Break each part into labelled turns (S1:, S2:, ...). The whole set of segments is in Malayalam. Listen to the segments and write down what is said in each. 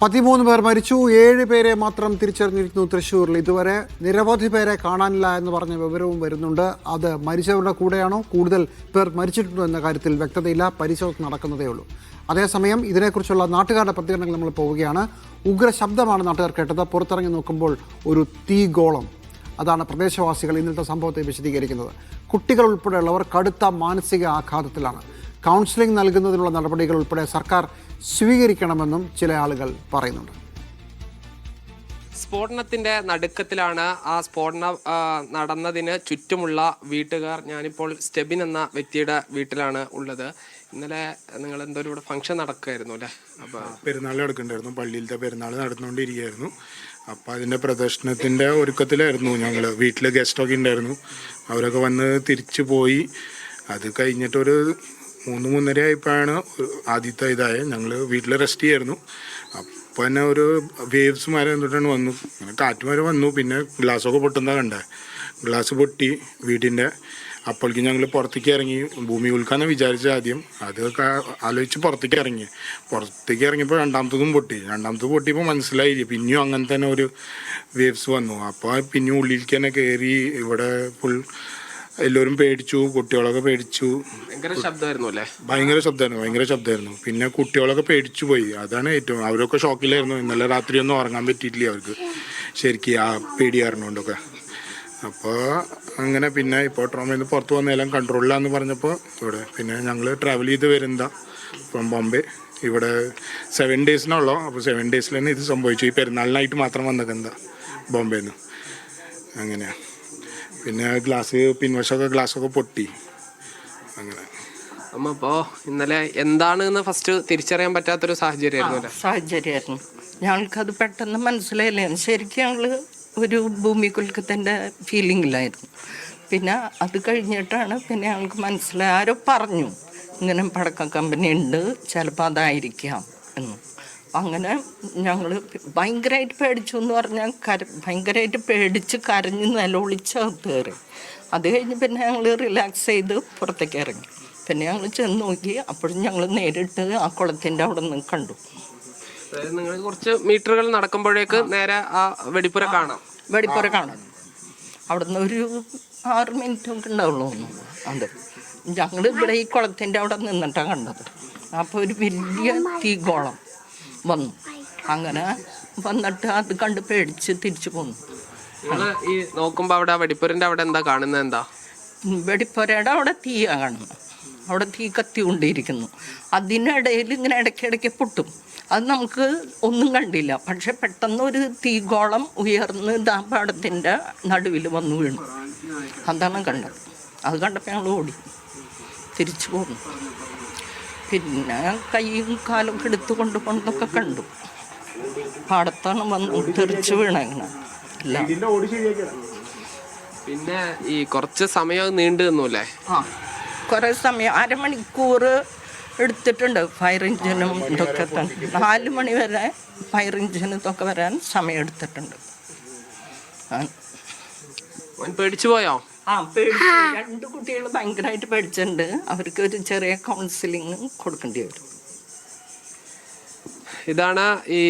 S1: 13 പേർ മരിച്ചു, 7 പേരെ മാത്രം തിരിച്ചറിഞ്ഞിരിക്കുന്നു തൃശ്ശൂരിൽ. ഇതുവരെ നിരവധി പേരെ കാണാനില്ല എന്ന് പറഞ്ഞ വിവരവും വരുന്നുണ്ട്. അത് മരിച്ചവരുടെ കൂടെയാണോ, കൂടുതൽ പേർ മരിച്ചിട്ടുണ്ടോ എന്ന കാര്യത്തിൽ വ്യക്തതയില്ല. പരിശോധന നടക്കുന്നതേ ഉള്ളൂ. അതേസമയം ഇതിനെക്കുറിച്ചുള്ള നാട്ടുകാരുടെ പ്രതികരണങ്ങൾ നമ്മൾ പോവുകയാണ്. ഉഗ്ര ശബ്ദമാണ് നാട്ടുകാർ കേട്ടത്. പുറത്തിറങ്ങി നോക്കുമ്പോൾ ഒരു തീഗോളം. അതാണ് പ്രദേശവാസികൾ ഇന്നത്തെ സംഭവത്തെ വിശദീകരിക്കുന്നത്. കുട്ടികൾ ഉൾപ്പെടെയുള്ളവർ കടുത്ത മാനസിക ആഘാതത്തിലാണ്. കൗൺസിലിംഗ് നൽകുന്നതിനുള്ള നടപടികൾ ഉൾപ്പെടെ സർക്കാർ സ്വീകരിക്കണമെന്നും ചില ആളുകൾ പറയുന്നുണ്ട്.
S2: സ്ഫോടനത്തിന്റെ നടുക്കത്തിലാണ് ആ സ്ഫോടനം നടന്നതിന് ചുറ്റുമുള്ള വീട്ടുകാർ. ഞാനിപ്പോൾ സ്റ്റെബിൻ എന്ന വ്യക്തിയുടെ വീട്ടിലാണ് ഉള്ളത്. ഇന്നലെ നിങ്ങൾ എന്തോ ഇവിടെ ഫംഗ്ഷൻ നടക്കുമായിരുന്നു അല്ലേ? അപ്പോൾ
S3: പെരുന്നാൾ നടക്കുന്നുണ്ടായിരുന്നു, പള്ളിയിലത്തെ പെരുന്നാൾ നടന്നുകൊണ്ടിരിക്കുകയായിരുന്നു. അപ്പോൾ അതിൻ്റെ പ്രദർശനത്തിൻ്റെ ഒരുക്കത്തിലായിരുന്നു ഞങ്ങൾ. വീട്ടിൽ ഗസ്റ്റൊക്കെ ഉണ്ടായിരുന്നു, അവരൊക്കെ വന്ന് തിരിച്ചു പോയി. അത് കഴിഞ്ഞിട്ടൊരു 3-3:30 ആയപ്പോഴാണ് ആദ്യത്തെ ഇതായ. ഞങ്ങൾ വീട്ടിൽ റെസ്റ്റ് ചെയ്യായിരുന്നു. അപ്പോൾ തന്നെ ഒരു വേവ്സ് മരം എന്നിട്ടാണ് വന്നു, അങ്ങനെ കാറ്റ് മരം വന്നു. പിന്നെ ഗ്ലാസ്സൊക്കെ പൊട്ടുന്നതാണ് കണ്ടത്. ഗ്ലാസ് പൊട്ടി വീടിൻ്റെ. അപ്പോഴേക്കും ഞങ്ങൾ പുറത്തേക്ക് ഇറങ്ങി. ഭൂമി ഉൽക്കാന്ന് വിചാരിച്ച ആദ്യം, അതൊക്കെ ആലോചിച്ച് പുറത്തേക്ക് ഇറങ്ങിയപ്പോൾ രണ്ടാമത്തതും പൊട്ടിയപ്പോൾ മനസ്സിലായില്ല. പിന്നെയും അങ്ങനെ തന്നെ ഒരു വേവ്സ് വന്നു. അപ്പോൾ പിന്നെയും ഉള്ളിലേക്ക് തന്നെ കയറി. ഇവിടെ ഫുൾ എല്ലാവരും പേടിച്ചു, കുട്ടികളൊക്കെ പേടിച്ചു.
S2: ഭയങ്കര ശബ്ദമായിരുന്നു അല്ലേ?
S3: ഭയങ്കര ശബ്ദമായിരുന്നു. പിന്നെ കുട്ടികളൊക്കെ പേടിച്ചു പോയി. അതാണ് ഏറ്റവും, അവരൊക്കെ ഷോക്കിലായിരുന്നു. ഇന്നലെ രാത്രിയൊന്നും ഉറങ്ങാൻ പറ്റിയിട്ടില്ല അവർക്ക് ശരിക്കും, ആ പേടി കാരണമുണ്ടൊക്കെ. അപ്പോൾ അങ്ങനെ പിന്നെ ഇപ്പോൾ ട്രോമയിൽ നിന്ന് പുറത്ത് വന്നെല്ലാം കൺട്രോളിലാന്ന് പറഞ്ഞപ്പോൾ ഇവിടെ പിന്നെ ഞങ്ങൾ ട്രാവൽ ചെയ്ത് വരുന്നതാ ഫ്രം ബോംബെ. ഇവിടെ 7 ഡേയ്സിനുള്ളൂ. അപ്പോൾ 7 ഡേയ്സിൽ തന്നെ ഇത് സംഭവിച്ചു. ഈ പെരുന്നാളിനായിട്ട് മാത്രം വന്നേക്കെന്താ ബോംബെയിൽ നിന്ന്. അങ്ങനെയാണ്. പിന്നെ പിൻവശമൊക്കെ ഗ്ലാസ്സൊക്കെ പൊട്ടി. അങ്ങനെ
S2: അമ്മ ഇപ്പോൾ ഇന്നലെ എന്താണെന്ന് ഫസ്റ്റ് തിരിച്ചറിയാൻ പറ്റാത്തൊരു സാഹചര്യമായിരുന്നു.
S4: ഞങ്ങൾക്കത് പെട്ടെന്ന് മനസ്സിലായില്ലേ. ശരിക്കും ഞങ്ങൾ ഒരു ഭൂമി കുലുക്കത്തിൻ്റെ ഫീലിങ്ങിലായിരുന്നു. പിന്നെ അത് കഴിഞ്ഞിട്ടാണ് പിന്നെ ഞങ്ങൾക്ക് മനസ്സിലായി. ആരോ പറഞ്ഞു ഇങ്ങനെ പടക്ക കമ്പനി ഉണ്ട്, ചിലപ്പോൾ അതായിരിക്കാം എന്ന്. അങ്ങനെ ഞങ്ങൾ ഭയങ്കരമായിട്ട് പേടിച്ചു എന്ന് പറഞ്ഞാൽ ഭയങ്കരമായിട്ട് പേടിച്ച് കരഞ്ഞ് നിലവിളിച്ചകത്ത് കയറി. അത് കഴിഞ്ഞ് പിന്നെ ഞങ്ങൾ റിലാക്സ് ചെയ്ത് പുറത്തേക്ക് ഇറങ്ങി. പിന്നെ ഞങ്ങൾ ചെന്ന് നോക്കി. അപ്പോഴും ഞങ്ങൾ നേരിട്ട് ആ കുളത്തിൻ്റെ അവിടെ നിന്ന് കണ്ടു.
S2: നിങ്ങൾ കുറച്ച് മീറ്ററുകൾ നടക്കുമ്പോഴേക്ക് നേരെ ആ വെടിപ്പുര കാണാം.
S4: അവിടെ നിന്ന് ഒരു 6 മിനിറ്റൊക്കെ ഉണ്ടാവുള്ളൂ. അത് ഞങ്ങൾ ഇവിടെ ഈ കുളത്തിൻ്റെ അവിടെ നിന്നിട്ടാണ് കണ്ടത്. അപ്പോൾ ഒരു വലിയ തീഗോളം വന്നു. അങ്ങനെ വന്നിട്ട് അത് കണ്ട് പേടിച്ച് തിരിച്ചു പോന്നു.
S2: ഈ നോക്കുമ്പോൾ അവിടെ വെടിപ്പുരൻ്റെ അവിടെ എന്താ കാണുന്നത്? എന്താ
S4: വെടിപ്പുരയുടെ അവിടെ തീയാണ് കാണുന്നത്. അവിടെ തീ കത്തിക്കൊണ്ടിരിക്കുന്നു. അതിനിടയിൽ ഇങ്ങനെ ഇടയ്ക്കിടയ്ക്ക് പൊട്ടും. അത് നമുക്ക് ഒന്നും കണ്ടില്ല. പക്ഷെ പെട്ടെന്ന് ഒരു തീഗോളം ഉയർന്ന് പാടത്തിൻ്റെ നടുവിൽ വന്നു വീണു. അതാണ് കണ്ടത്. അത് കണ്ടപ്പോൾ ഞങ്ങൾ ഓടി തിരിച്ചു പോന്നു. പിന്നെ കൈയും കാലും എടുത്ത് കൊണ്ടൊക്കെ കണ്ടു. പാടത്താണ് വന്ന് തെറിച്ച് വീണങ്ങനെ എല്ലാം.
S2: പിന്നെ ഈ കുറച്ച് സമയം നീണ്ടു നിന്നൂല്ലേ?
S4: കുറേ സമയം, 1/2 മണിക്കൂർ എടുത്തിട്ടുണ്ട്. ഫയർ എഞ്ചിനും ഇതൊക്കെ തന്നെ 4 മണി വരെ ഫയർ എഞ്ചിനും ഇതൊക്കെ വരാൻ സമയം എടുത്തിട്ടുണ്ട്.
S2: പേടിച്ചു പോയോ?
S4: പേടിച്ചു. 2 കുട്ടികൾ ഭയങ്കരമായിട്ട് പേടിച്ചിട്ടുണ്ട്. അവർക്ക് ഒരു ചെറിയ കൗൺസിലിംഗ് കൊടുക്കേണ്ടി വരും.
S2: ഇതാണ് ഈ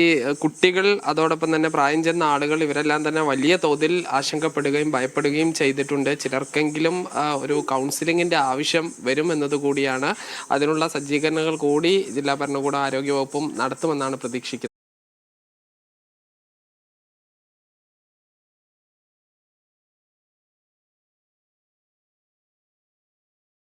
S2: കുട്ടികൾ, അതോടൊപ്പം തന്നെ പ്രായം ചെന്ന ആളുകൾ, ഇവരെല്ലാം തന്നെ വലിയ തോതിൽ ആശങ്കപ്പെടുകയും ഭയപ്പെടുകയും ചെയ്തിട്ടുണ്ട്. ചിലർക്കെങ്കിലും ഒരു കൗൺസിലിങ്ങിൻ്റെ ആവശ്യം വരും എന്നതുകൂടിയാണ്. അതിനുള്ള സജ്ജീകരണങ്ങൾ കൂടി ജില്ലാ ഭരണകൂടം ആരോഗ്യവകുപ്പും നടത്തുമെന്നാണ് പ്രതീക്ഷിക്കുന്നത്.